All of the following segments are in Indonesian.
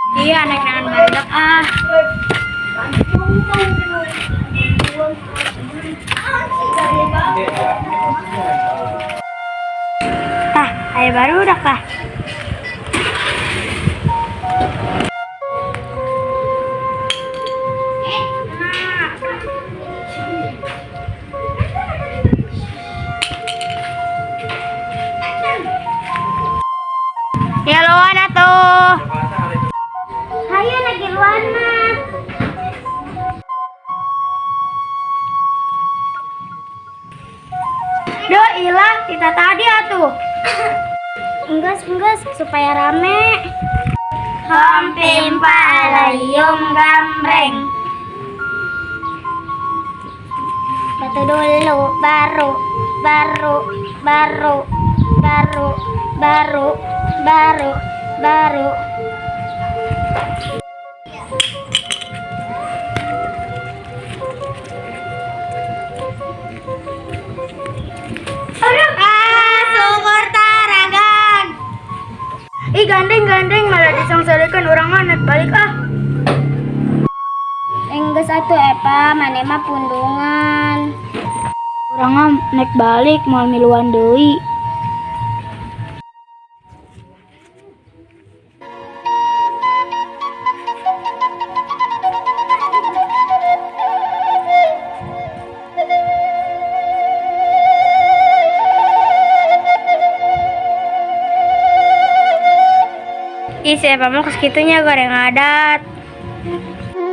Iya, naik dengan badak ah. Tah, ayo baru udah kah? Ya luana tuh. Hayo lagi luana. Duh ilah, kita tadi atuh. Enggas supaya rame. Hompim palayung gambreng. Batu dulu baru baru baru baru baru baru baru. Syukur taragan. Ih gandeng malah disangsalikan orang anak balik ah. Enggeus atuh Epa, mane mah pundungan. Urang naik balik moal miluan deui. Ih, siapa mau kesitunya goreng adat.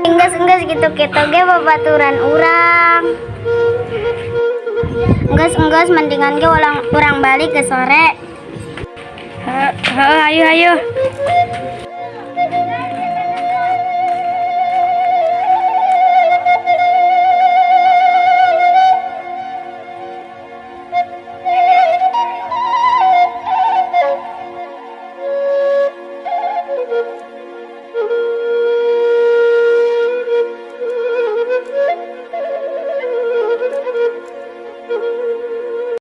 Enggas gitu kita ge babaturan urang. Enggas mendingan ge urang balik ke sore. Ayo.